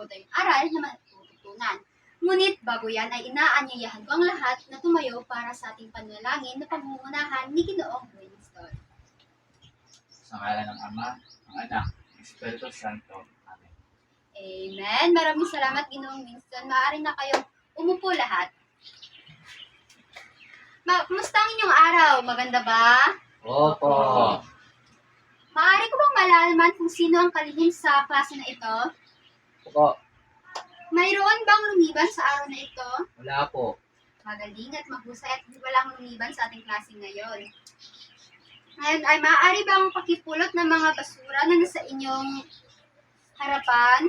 bago tayong aral na matututunan. Ngunit bago yan ay inaanyayahan ko ang lahat na tumayo para sa ating panalangin na pangungunahan ni Ginoong Winston. Sa ngalan ng Ama, ng Anak, ng Espiritu Santo. Amen. Amen. Maraming salamat, Ginoong Winston. Maaari na kayong umupo lahat. Kumusta ang inyong araw? Maganda ba? Opo. Maaari ko bang malaman kung sino ang kalihim sa klase na ito? Opo. Mayroon bang lumiban sa araw na ito? Wala po. Magaling at mahusay at walang lumiban sa ating klase ngayon. Ngayon ay maaari bang pakipulot ng mga basura na nasa inyong harapan?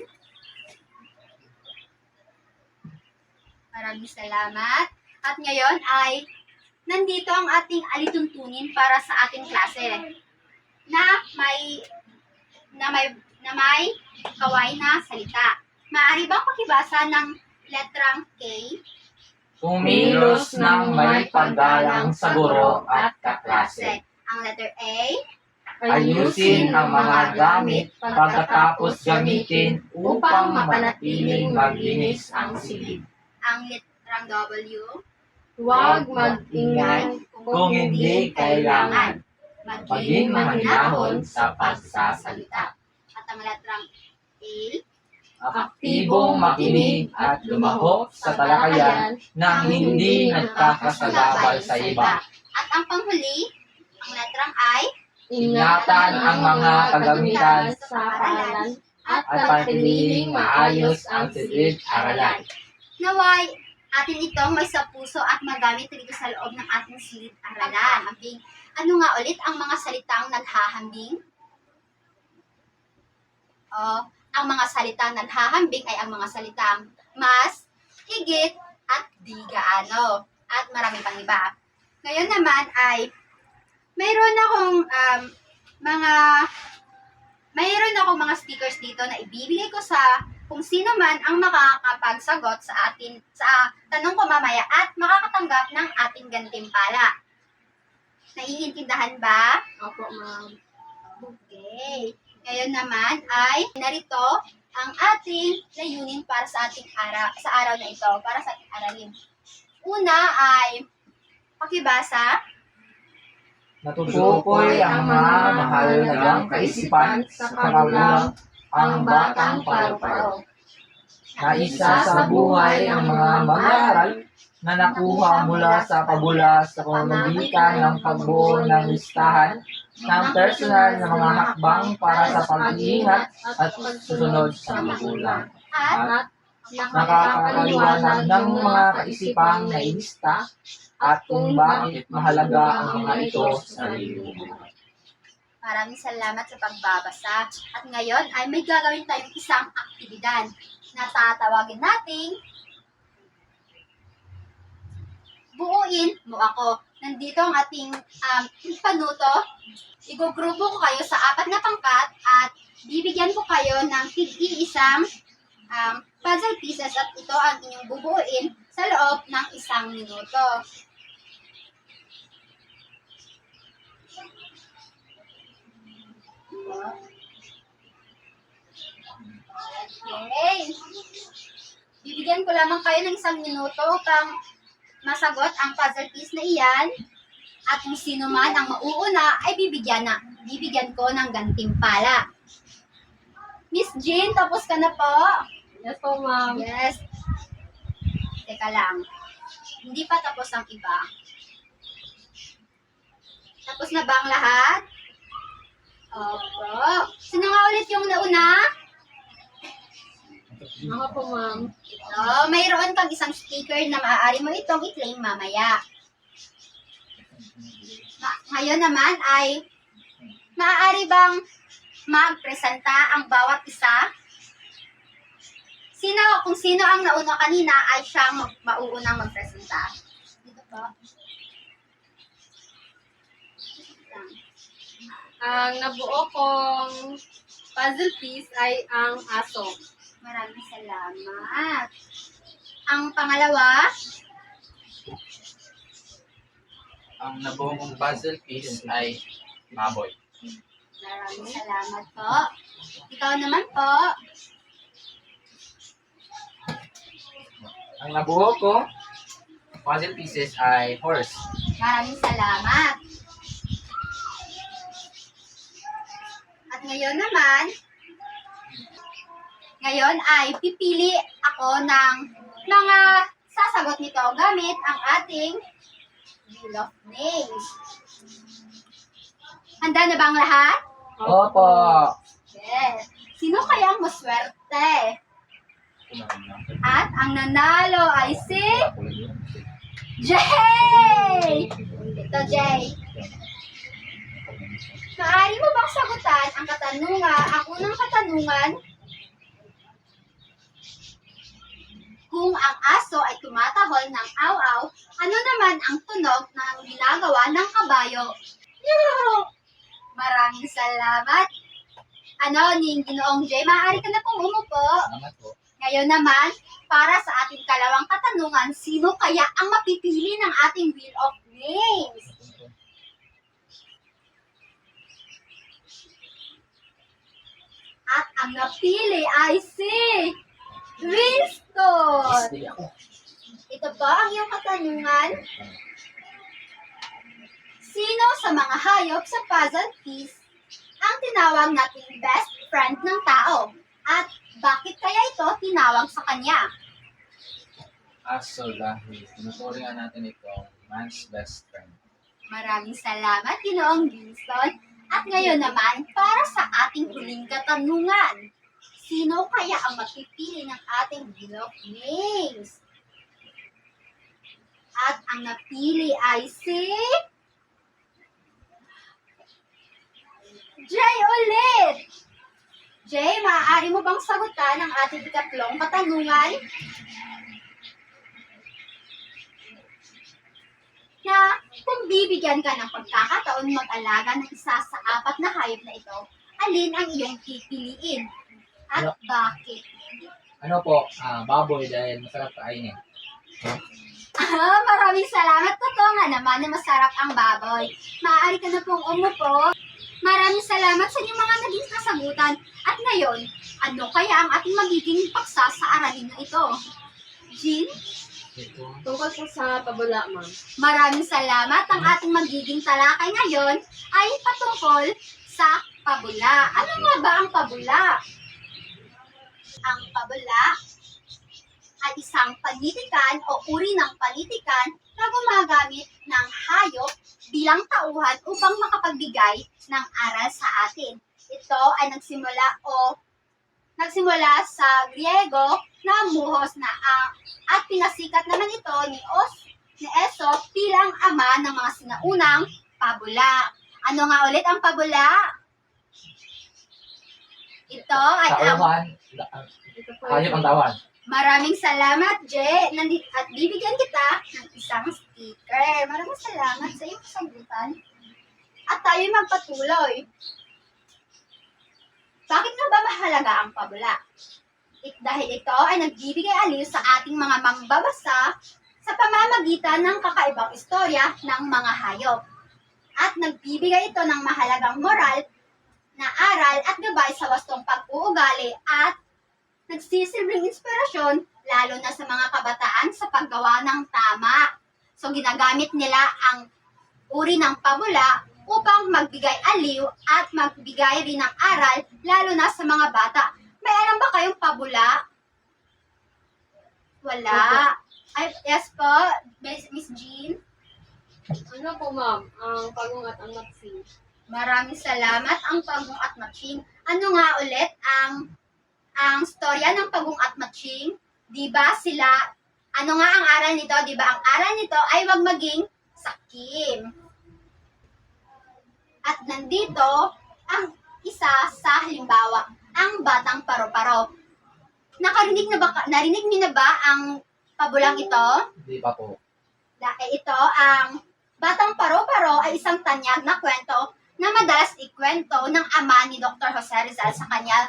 Maraming salamat. At ngayon ay nandito ang ating alituntunin para sa ating klase na may kaway na salita. Maaari bang pakibasa ng letrang K? Kumilos ng may paggalang sa guro at kaklase. Ang letter A? Ayusin ang mga gamit pagkatapos gamitin upang mapanatiling maglinis ang silid. Ang letrang W? Huwag mag-ingay Kung hindi kailangan, maging mahinahon sa pagsasalita. At ang letrang A? Aktibong makinig at lumahok sa talakayan nang hindi nagkakasagabal sa iba. At ang panghuli, ang letrang I? Ingatan ang mga kagamitan sa paaralan at at panatiling maayos ang silid-aralan. Naway, atin itong may sa puso at magamit dito sa loob ng ating silid-aralan. Ano nga ulit ang mga salitang naghahambing? Ang mga salitang naghahambing ay ang mga salitang mas, higit, at di gaano. At marami pang iba. Ngayon naman ay mayroon akong mga stickers dito na ibibigay ko sa kung sino man ang makakapagsagot sa tanong ko mamaya at makakatanggap ng ating gantimpala. Naiintindihan ba? Opo, ma'am. Okay. Ngayon naman ay narito ang ating layunin para sa ating araw na ito, para sa ating aralin. Una ay pakibasa. Natutukoy ang mga mahalagang kaisipan sa kagulang ang batang paru-paro. Na isa sa buhay ang mga mag-aaral na nakuha mula sa pabula sa pamamagitan ng pagbuo ng listahan ng personal na mga hakbang para sa pag-iingat at susunod sa magulang. At Nakakaliwanag ng mga kaisipang nailista at kung bakit mahalaga ang mga ito sa lipunan. maraming salamat sa pagbabasa. At ngayon ay may gagawin tayong isang aktibidad na tatawagin nating buuin mo ako. Nandito ang ating panuto. Igugrupo ko kayo sa 4 na pangkat at bibigyan ko kayo ng tig-iisang puzzle pieces at ito ang inyong bubuuin sa loob ng 1 minuto. Okay. Bibigyan ko lamang kayo ng 1 minuto upang masagot ang puzzle piece na iyan. At kung sino man ang mauuna ay bibigyan ko ng gantimpala. Miss Jean, tapos ka na po? Yes po, ma'am. Yes. Teka lang. Hindi pa tapos ang iba. Tapos na ba ang lahat? Opo. Sino nga ulit yung nauna? Ako po, ma'am. Mayroon kang isang sticker na maaari mo itong i-claim mamaya. Ngayon naman ay maaari bang magpresenta ang bawat isa? Kung sino ang nauna kanina ay siyang mauunang magpresenta. Dito po. Ang nabuo kong puzzle piece ay ang aso. Maraming salamat. Ang pangalawa, Ang nabuo kong puzzle piece ay baboy. maraming salamat po. Ikaw naman po. Ang nabuo ko puzzle pieces ay horse. Maraming salamat. At ngayon ay pipili ako ng mga sasagot nito gamit ang ating Wheel of Names. Handa na bang lahat? Opo. Yes. Sino kaya ang maswerte? At ang nanalo ay si Jay! Ito, Jay. Maaari mo bang sagutan ang unang katanungan? Kung ang aso ay tumatahol ng aw-aw, ano naman ang tunog ng ginagawa ng kabayo? Maraming salamat. Ginoong Jay, maaari ka na pong umupo. Salamat po. Ngayon naman, para sa ating kalawang katanungan, sino kaya ang mapipili ng ating Wheel of Names? At ang napili ay si Winston. Stay ako. Ito ba ang iyong katanungan? Sino sa mga hayop sa puzzle piece ang tinawag nating best friend ng tao? At bakit kaya ito tinawag sa kanya? Aso dahil tinuturingan natin itong man's best friend. Maraming salamat, Ginoong Winston. At ngayon naman, para sa ating huling katanungan, sino kaya ang mapipili ng ating Wheel of Names? At ang napili ay si Jay ulit! Jay, maaari mo bang sagutan ang ating ikatlong katanungan? Na kung bibigyan ka ng pagkakataon mag-alaga ng isa sa 4 na hayop na ito, alin ang iyong pipiliin? At bakit? Ano po? Baboy dahil masarap kainin. Maraming salamat. Totoo nga naman na masarap ang baboy. Maaari ka na pong umupo. Maraming salamat sa inyong mga naging kasagutan. At ngayon, ano kaya ang ating magiging paksa sa aralin na ito? Jean? Tungkol sa pabula, ma'am. Maraming salamat. Ang ating magiging talakay ngayon ay patungkol sa pabula. Ano nga ba ang pabula? Ang pabula ay isang panitikan o uri ng panitikan na gumagamit ng hayop bilang tauhan upang makapagbigay ng aral sa atin. Ito ay nagsimula sa Griego na muhos na at pinasikat naman ito ni Aesop bilang ama ng mga sinaunang pabula. Ano nga ulit ang pabula? Ito ay ang... Tauhan. Hayop ang tawan. Maraming salamat, Je. At bibigyan kita ng isang sticker. Maraming salamat sa iyong sagutan. At tayo'y magpatuloy. Bakit nga ba mahalaga ang pabula? Dahil ito ay nagbibigay aliw sa ating mga mangbabasa sa pamamagitan ng kakaibang istorya ng mga hayop. At nagbibigay ito ng mahalagang moral na aral at gabay sa wastong pag-uugali at nagsisilbing inspirasyon lalo na sa mga kabataan sa paggawa ng tama. So ginagamit nila ang uri ng pabula upang magbigay aliw at magbigay rin ng aral lalo na sa mga bata. May alam ba kayong pabula? Wala. Ay, yes po, Miss Jean. Ano po, ma'am? Ang pagong at ang maksing. Maraming salamat ang pagong at matching. Ano nga ulit ang storya ng pagong at matching? Di ba sila, ano nga ang aral nito? Di ba ang aral nito ay wag maging sakim. At nandito ang isa sa halimbawa, ang batang paro-paro. Narinig niyo na ba ang pabulang ito? Hindi pa po. Ito, ang batang paro-paro ay isang tanyag na kwento na madalas ikwento ng ama ni Dr. Jose Rizal sa kanya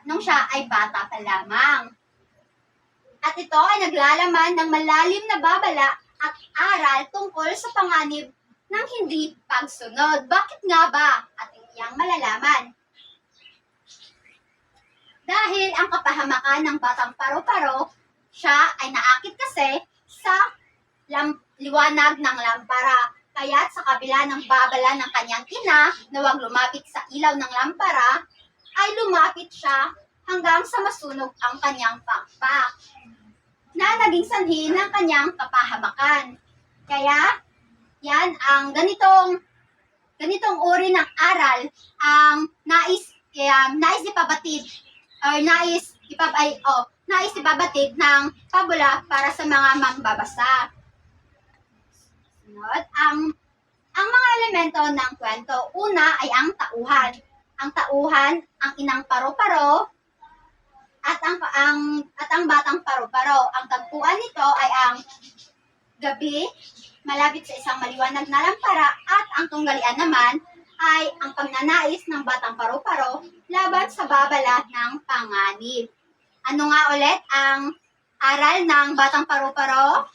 nung siya ay bata pa lamang. At ito ay naglalaman ng malalim na babala at aral tungkol sa panganib ng hindi pagsunod. Bakit nga ba? Ating iyang malalaman. Dahil ang kapahamakan ng batang paro-paro, Siya ay naakit kasi sa liwanag ng lampara. Kaya't sa kabila ng babala ng kanyang ina na huwag lumapit sa ilaw ng lampara, ay lumapit siya hanggang sa masunog ang kanyang pakpak na naging sanhi ng kanyang kapahamakan. Kaya, yan ang ganitong uri ng aral ang nais ipabatid or nais ipabatid ng pabula para sa mga mambabasa. Sunod, ang mga elemento ng kwento. Una ay ang tauhan. Ang tauhan, ang inang paro-paro, at ang batang paro-paro. Ang tagpuan nito ay ang gabi, malapit sa isang maliwanag na lampara, at ang tunggalian naman ay ang pagnanais ng batang paro-paro laban sa babala ng panganib. Ano nga ulit ang aral ng batang paro-paro?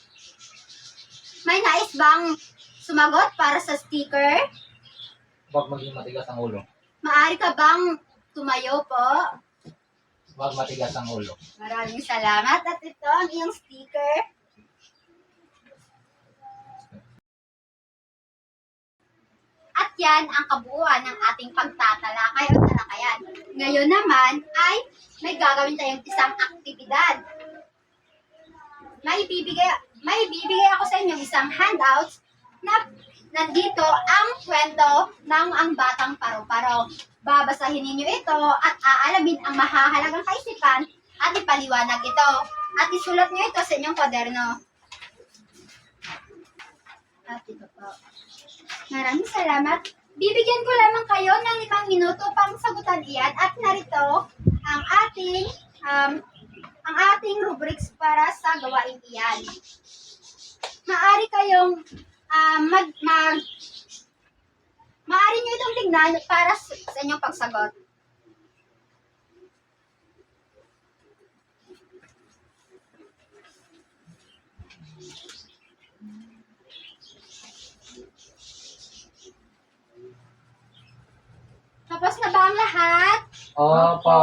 May nais bang sumagot para sa sticker? Huwag maging matigas ang ulo. Maaari ka bang tumayo po? Huwag matigas ang ulo. Maraming salamat. At ito ang iyong sticker. At yan ang kabuuan ng ating pagtatalakay o talakayan. Ngayon naman ay may gagawin tayong isang aktibidad. May bibigay ako sa inyo isang handouts na nandito ang kwento ng ang batang paro-paro. Babasahin ninyo ito at aalamin ang mahahalagang kaisipan at ipaliwanag ito. At isulat nyo ito sa inyong kwaderno. At ito po. Maraming salamat. Bibigyan ko lamang kayo ng 5 minuto pang sagutan iyan at narito ang ating rubrics para sa gawain iyan. Maaari kayong maaari nyo itong tignan para sa inyong pagsagot. Tapos na ba ang lahat? Opo.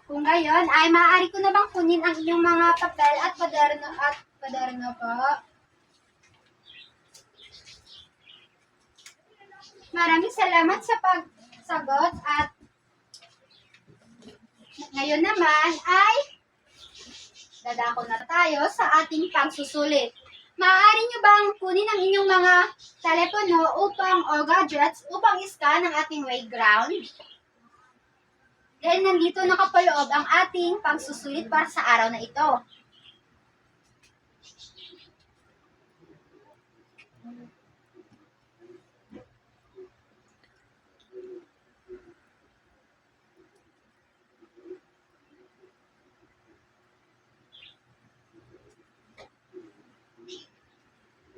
Kung gayon, ay maaari ko na bang kunin ang inyong mga papel at paderno po? Maraming salamat sa pagsagot at ngayon naman ay dadako na tayo sa ating pagsusulit. Maaari nyo bang kunin ang inyong mga telepono o gadgets upang i-scan ang ating wayground? Dahil nandito nakapaloob ang ating pagsusulit para sa araw na ito.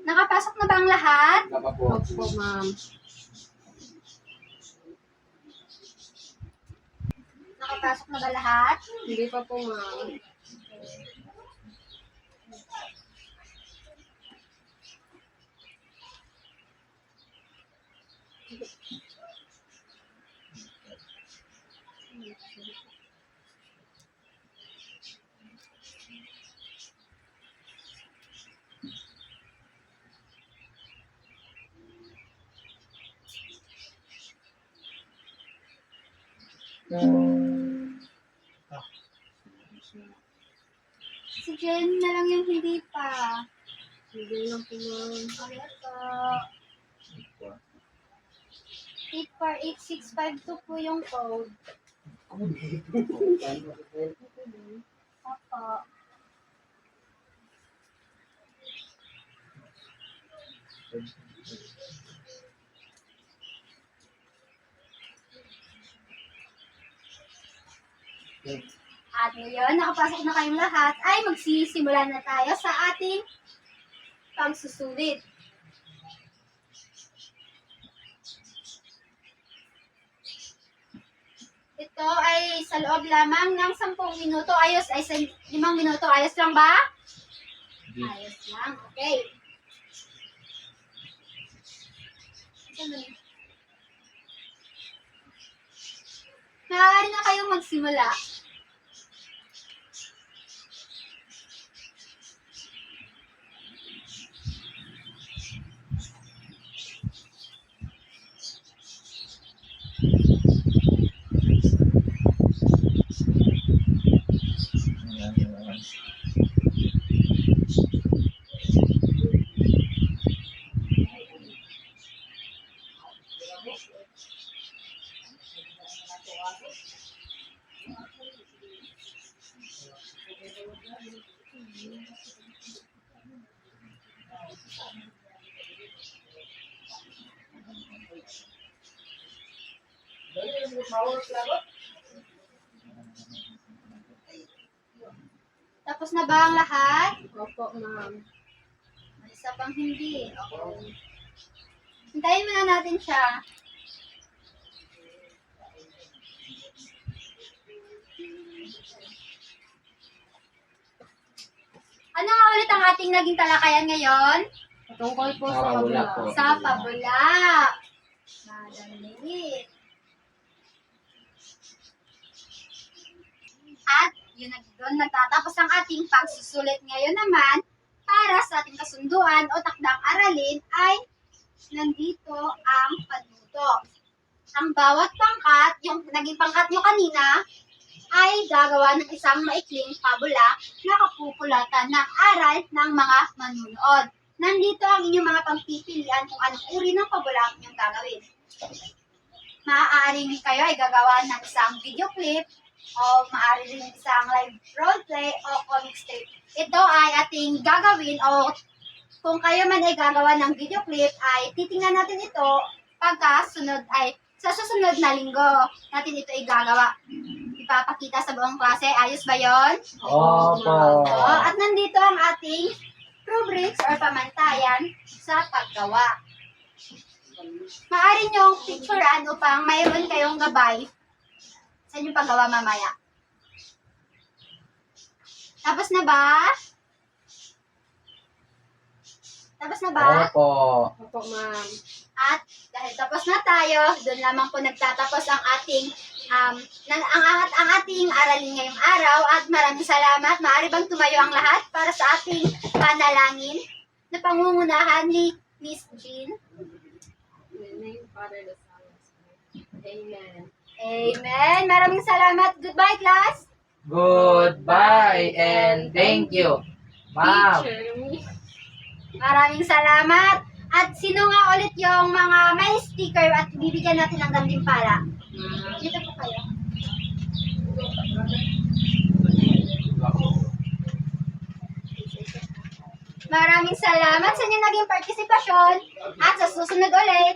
Nakapasok na ba ang lahat? Tama po. Opo, ma'am. Nakapasok na ba lahat? Hindi pa po, ma'am. Si Jen na lang yung hindi pa. Hindi lang po, ma'am. Okay, ito. 848652 po yung code. Opo. At ngayon, nakapasok na kayong lahat, ay magsisimula na tayo sa ating pagsusulit. Ito ay sa loob lamang ng 10 minuto. Ayos ay sa 5 minuto. Ayos lang ba? Ayos lang. Okay. Maaari na kayong magsimula. Tapos na ba ang lahat? Opo, ma'am. May isa pang hindi. Okay. Hintayin muna natin siya. Ano nga ulit ang ating naging talakayan ngayon? Tungkol po Sa sa pabula pabula. po. Sa pabula. Madali. At yun na doon nagtatapos ang ating pagsusulit ngayon naman para sa ating kasunduan o takdang aralin ay nandito ang panuto. Ang bawat pangkat, yung naging pangkat nyo kanina, ay gagawa ng isang maikling pabula na kapupulatan ng aral ng mga manunood. Nandito ang inyong mga pagpipilian kung anong uri ng pabula ang inyong gagawin. Maaaring kayo ay gagawa ng isang video clip o maaari rin isang live roleplay o comic strip. Ito ay ating gagawin o kung kayo man ay gagawa ng video clip ay titingnan natin ito pagka sunod ay sa susunod na linggo natin ito ay gagawa. Ipapakita sa buong klase. Ayos ba yon? Opo. At nandito ang ating rubrics or pamantayan sa paggawa. Maaari niyong picturean upang mayroon kayong gabay sa inyong paggawa mamaya. Tapos na ba? Tapos na ba? Opo. Opo, ma'am. At dahil tapos na tayo, doon lamang po nagtatapos ang ating ang ating aralin ngayong araw at maraming salamat. Maaari bang tumayo ang lahat para sa ating panalangin na pangungunahan ni Miss Jean? In the name of Father, the Son, and the Spirit. Amen. Amen. Maraming salamat. Goodbye, class. Goodbye and thank you. Ma'am. Teacher me. Maraming salamat. At sino nga ulit yung mga may sticker at bibigyan natin ng gantimpala? Dito po kayo. Maraming salamat sa inyong naging partisipasyon at sa susunod ulit.